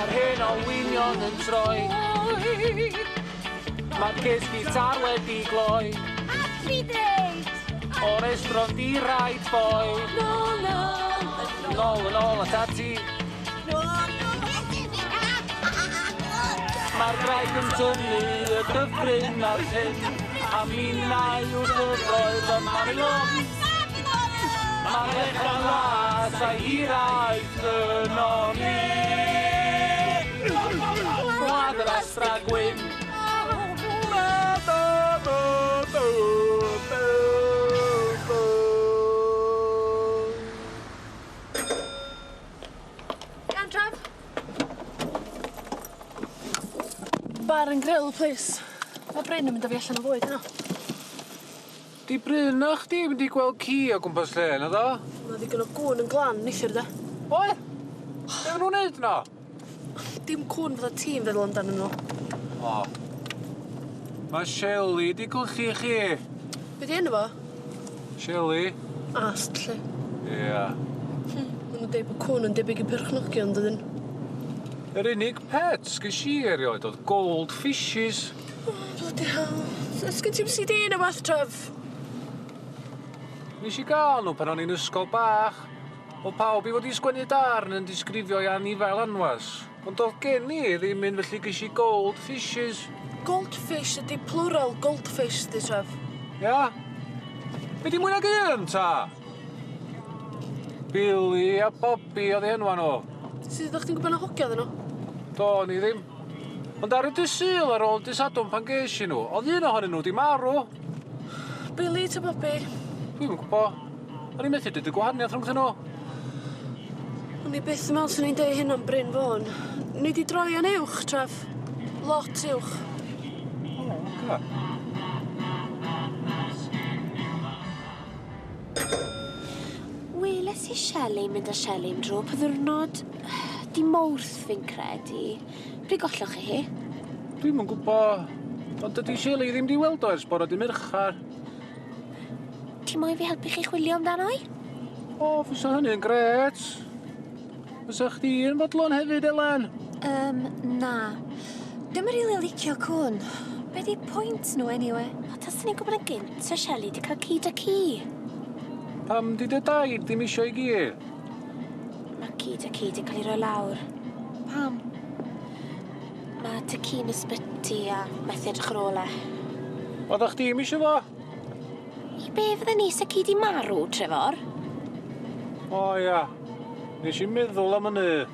Mae'r hen o wynion yn troi. Mae'r ces gitar wedi gloi. Happy days! O'r estron di rhaid boi. Nôl yn ôl at ati. Mae'r graig yn tynnu y dyffryn a'r hyn. A minnau yw'r ddyfroedd y marion. Mae'r lechan las a'i hiraeth yn oni. Gwlad yr Astra Gwyn. Bar and grill, please. Mae Bryn yn mynd â fi allan o fwyd yno. Di Bryn na chdi mynd i gweld ci o gwmpas lle, na do? Mae ddigon o gwn yn glan, neithir da. Oe? Be nhw'n neud na? Dim cwn fydda tîm feddwl amdano nhw. O. Mae Shelly di gwlchu chi. Be di enw fo? Shelly? Ast, lle. Ia. Mae nhw'n deud bod cwn yn debyg i perchnogion, dydyn. Yr unig pets gys i erioed oedd goldfishes. Oh, bloody hell. Sgin ti'n CD yn y wath, Trev? Nes i gael nhw pan o'n i'n ysgol bach. Oedd pawb i fod i sgwennu darn yn disgrifio i anifail anwas. Ond oedd gen i ddim un felly gys i goldfishes. Goldfish ydi plural goldfish, di, Trev. Ia? Be di mwy nag un, ta? Billy a Bobby oedd i enwa nhw. Sut ydych chi'n gwybod na hogia ddyn nhw? Do, ni ddim. Ond ar y dysil ar ôl dysadwn pan ges i nhw, oedd un ohonyn nhw di marw. Billy ta Bobby? Dwi'm yn gwybod. O'n i'n methu dyd y gwahaniaeth rhwng nhw. O'n i byth yn meddwl sy'n ni'n deud hyn am Bryn Fôn. Ni di droi yn uwch, Trev. Lot uwch. O, oce. Weles i Shelley mynd â Shelley am dro pa ddiwrnod. Di Mawrth fi'n credu. Pryd golloch chi hi? Dwi'm yn gwybod. Ond dydy Shelly ddim di weld o ers bore di Merchar. Ti moyn fi helpu chi chwilio amdano i? O, fysa hynny'n gret. Fysa chdi yn fodlon hefyd, Elen? Na. Dim yn rili licio cwn. Be di pwynt nhw, anyway? O, tasyn ni'n gwybod yn gynt, so Shelley di cael ci da ci. Pam di dy daid ddim isio i gyr? Mae ci da ci di cael ei roi lawr. Pam? Mae dy ci'n ysbyty a methu edrych ar ôl e. Oeddech chdi ddim isio fo? I be fydda ni sa ci di marw, Trefor? O, ia. Nes i'n meddwl am hynny.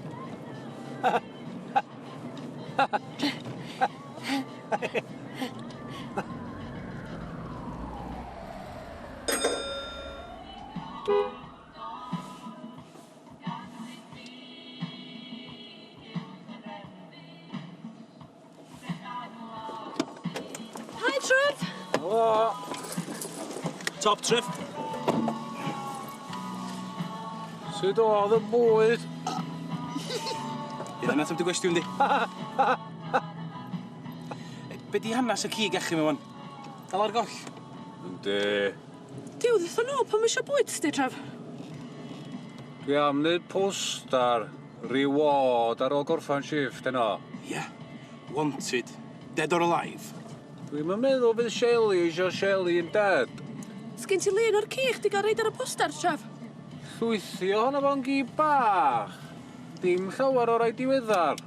Hi, Trev. Helo. Top trip. Sut oedd y bwyd? Ie, yna tam di gwestiwn di. Be di hanas y ci gachu mewn? Dal ar goll? Yndi. Diw, dditho nhw, pam eisiau bwyd, sti, Trev? Dwi am wneud postar reward ar ôl gorffan shift yno. Ie. Wanted. Dead or alive. Dwi'm yn meddwl fydd Shelly eisiau Shelly yn dead. Sgin ti lun o'r ci chdi gael reid ar y poster, Trev? Llwythio hwnna fo'n gi bach. Dim llawer o rai diweddar.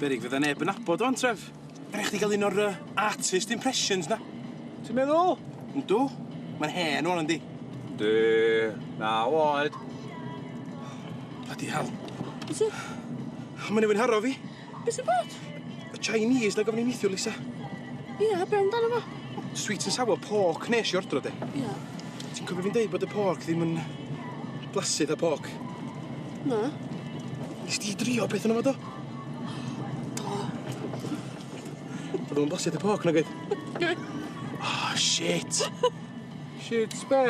Berig fydda neb yn abod o'n tref. Rhaid chdi gael un o'r artist impressions na. Ti'n meddwl? Yndw. Mae'n hen o'n yndi. Di, na oed. Bloody hell. Be ti? Mae'n newid haro fi. Be sy'n bod? Y Chinese na gofyn i neithio, Lisa. Ie, be amdano fo? Sweet and sour pork nes i ordro de. Ie. Ti'n cofio fi'n deud bod y pork ddim yn blasydd a pork? Na. Nes di drio beth yna fo do? Do. Oedd o'n blasydd y pork na gyd? Oh, shit. Shit, be?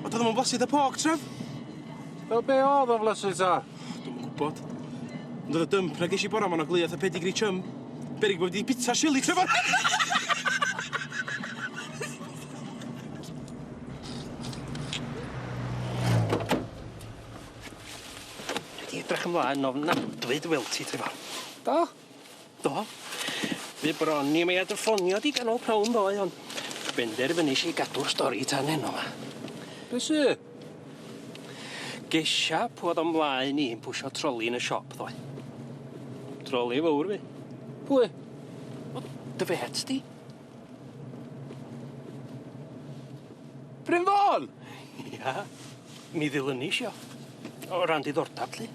Oedd o'n blasydd y pork, tref? Fel be oedd o'n flasu ta? Dwi'n gwybod. Ond oedd y dump na ges i bora ma'n o gleiath a pedigree chum. Berig bod wedi bita chili, Trefor! edrych ymlaen ofnadwy dy weld ti, Trefor. Do? Do. Fe bron ni mae ad y ffonio di ganol prawn ddoe, ond benderfynus i gadw'r stori tan enw ma. Be sy? Gesia pwyd o'n mlaen i'n pwysio troli yn y siop, ddoe. Troli fawr fi. Pwy? Dy fet di. Bryn Fôn? Ia, mi ddilynnu sio. O ran diddordab, li.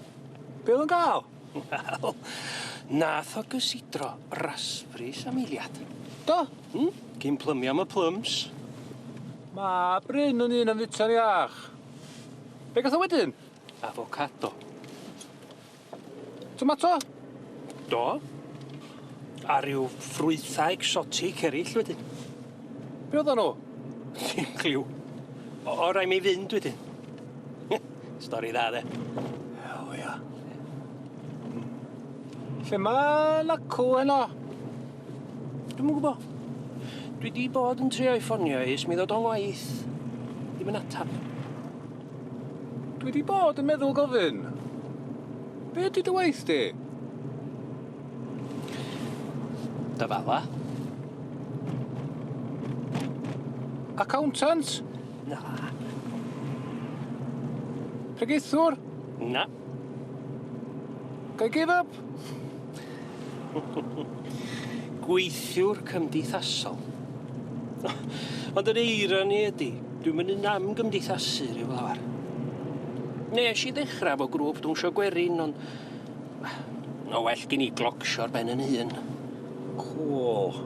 Be oedd yn gael? Wel, nath o gysidro rasbris am eiliad. Do? Cyn plymio am y plums. Ma Bryn yn un am fitan iach. Be gath o wedyn? Avocado. Tomato? Do. A ryw ffrwythau exotic eraill wedyn. Be oedd nhw? Dim cliw. O rai mi fynd wedyn. Stori dda, de. O, ia. Lle ma lacw heno? Dwi'm yn gwybod. Dwi di bod yn trio i ffonio is mi ddod o'n waith. Ddim yn atab. Dwi di bod yn meddwl gofyn. Be ydi dy waith di? Dy fala? Accountant? Na. Pregeithwr? Na. Gai give up? Gweithiwr cymdeithasol. Ond yr eironi ydi, dwi'n mynd yn am gymdeithasu rhyw lawr. Nes i ddechrau fo grŵp dwnsio gwerin, ond... No well gen i glocsio'r ben yn hun. Cool.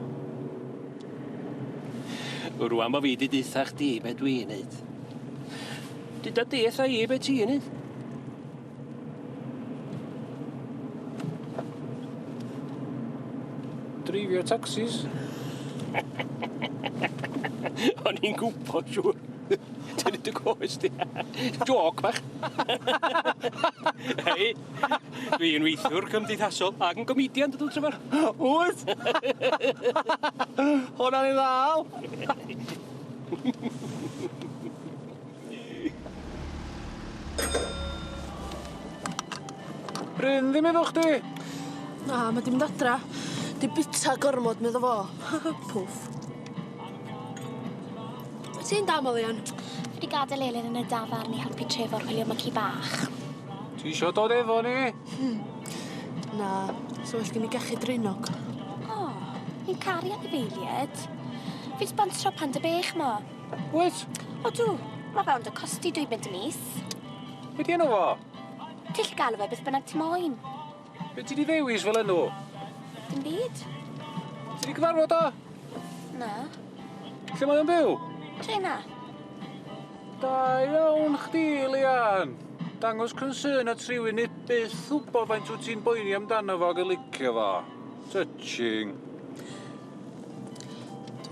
Rwan bo fi di ditha chdi be dwi'n neud. Dyda deitha i be ti'n neud. Dreifio taxis. O'n i'n gwybod, siwr. Dyn dy goes di. Joc bach. Hei, dwi'n weithiwr cymdeithasol ac yn gomedian, dydw Trefor. Wyt? Hwna'n ei ddal. Bryn ddim efo chdi. Na, mae dim dadra. Di bita gormod, meddwl fo. Pwff. Ti'n damol, Ian? Fi di gadael Elin yn y dafarn i helpu Trefor wylio am y ci bach. Ti isio dod efo ni? Na, so well gen i gachu dreinog. O, ni'n caru anifeiliad. Fi'n sponsro panda bech mo. Wyt? O dw, mae fe ond o costi 2 mynd y mis. Be di enw fo? Till galw fe beth bynnag ti moyn. Be ti di ddewis fel enw? Dim byd. Ti di gyfarfod o? Na. Lle mae o'n byw? Tre na. Da iawn chdi, Lian. Dangos concern at rhywun i byth wybod faint wyt ti'n boeni amdano fo ag y licio fo. Touching.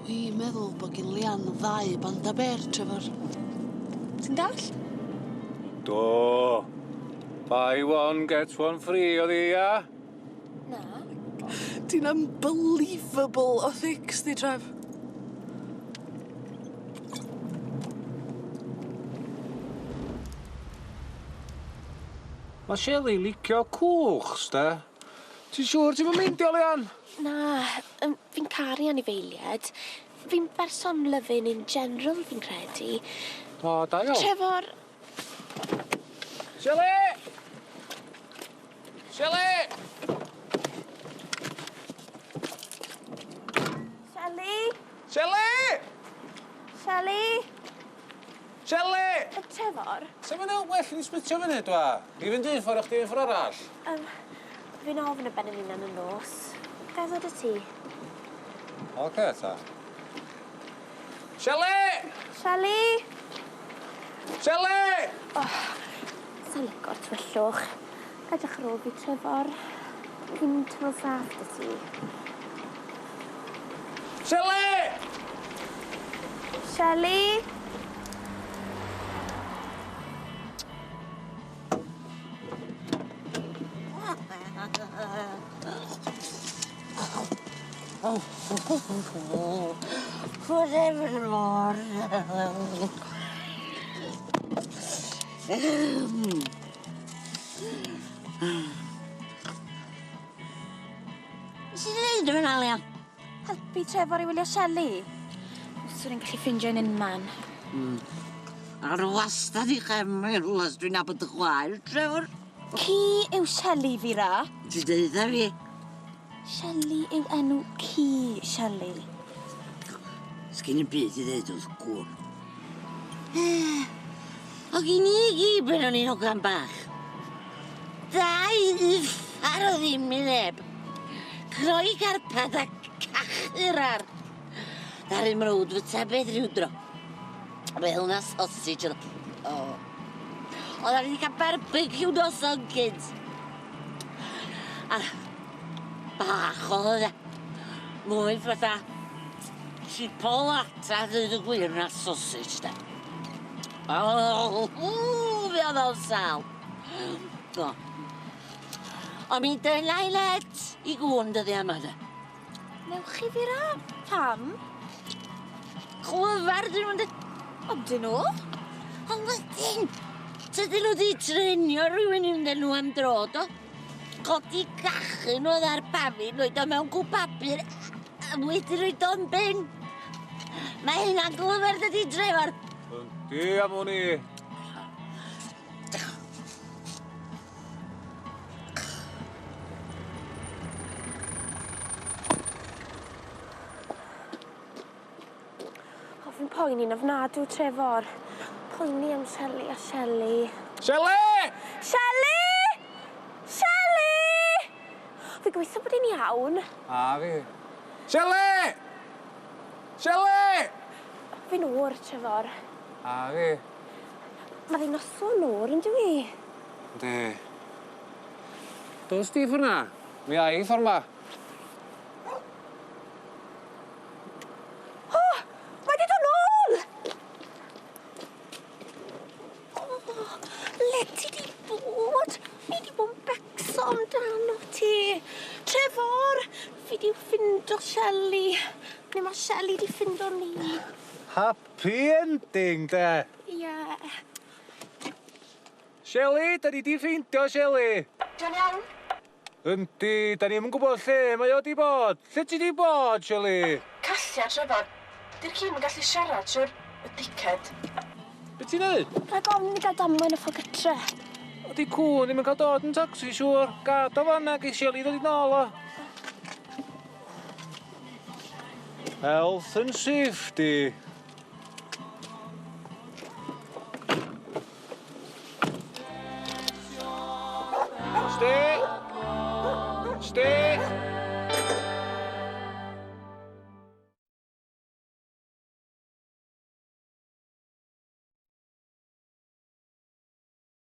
Dwi'n meddwl bod gen Lian 2 banda ber, Trefor. Ti'n dall? Do. Buy one, get one free, o ddi, ia? Na. Ti'n unbelievable o thicks di, Trev. Mae Shelley licio cwchs, da. Ti'n siŵr ti'n meindio, Lian? Na, fi'n caru anifeiliad. Fi'n berson lyfyn in general, fi'n credu. O, da iawn. Trefor, Shelley! Shelley! Shelley? Shelley! Shelley? Shelley! Trefor? Sef yna well i ni splitio fyny, dwa? Fi fynd un ffordd o chdi un ffordd arall. Fi'n ofn y ben yn un yn y nos. Gafodd y ti? Oce, ta. Shelley! Shelley? Shelley! Sa'n lico'r twyllwch. Gadwch ar ôl fi, Trefor. Fi'n tyfod saff dy ti. Shelley! Shelley? Whatever more. Sy'n neud yn alian? Helpu Trefor i wylio Shelley. Swn i'n gallu ffindio un unman. Ar wastad i chemru rhywles dwi'n abod y chwaer, Trefor. Ci yw Shelley fi ra? Ti deitha fi? Shelley yw enw ci Shelley. Sgin i byd i ddeud wrth gwn. O gyn i gyd ben o'n i'n hogan bach. Dau uffar o ddim i neb. Croi carpad a cachur ar. Ddaru mrwd fyta beth rhyw dro. Fe hwnna sausage o. Oedd ar wedi cael barbecue noson cynt. A bach oedd e. Mwy fatha triple ata ddweud y gwir na sausage de. Fe oedd o'n sal. Do. O mi dylai let i gwn dyddi yma de. Newch chi fi ra? Pam? Chwyfar dyn nhw'n dweud. Odyn nhw? Ond wedyn, tydyn nhw di trenio rhywun i fynd nhw am dro, do? Codi gachyn oedd ar pafin, oed o mewn cw papur, a wedyn oed o'n ben. Mae hynna'n glyfer dydi Trefor. Di am hwn i. Fi'n poeni'n ofnadw, Trefor. Poeni am Shelley a Shelley. Shelley! Shelley! Shelley! Fi gweithio bod hi'n iawn. A fi. Shelley! Shelley! Fi'n o'r, Trefor. A fi. Mae ddi'n noson o'r, yn dwi? Ynddi. Dos di ffwrna? Mi a i ffordd ma. Ffindo Shelley. Neu mae Shelley di ffindo ni. Happy ending, de. Ie. Shelley, da ni di ffeindio, Shelley. Dwi'n iawn? Yndi, da ni'n gwybod lle mae o di bod. Lle ti di bod, Shelley? Cassia, Trefor. Di'r cym yn gallu siarad siwr y diced. Be ti'n neud? Rhaid ofn i gael damwain y ffogytre. O di cwn ddim yn cael dod yn taxi, siwr. Gad o fanna gei Shelley ddod i nôl o. Health and safety.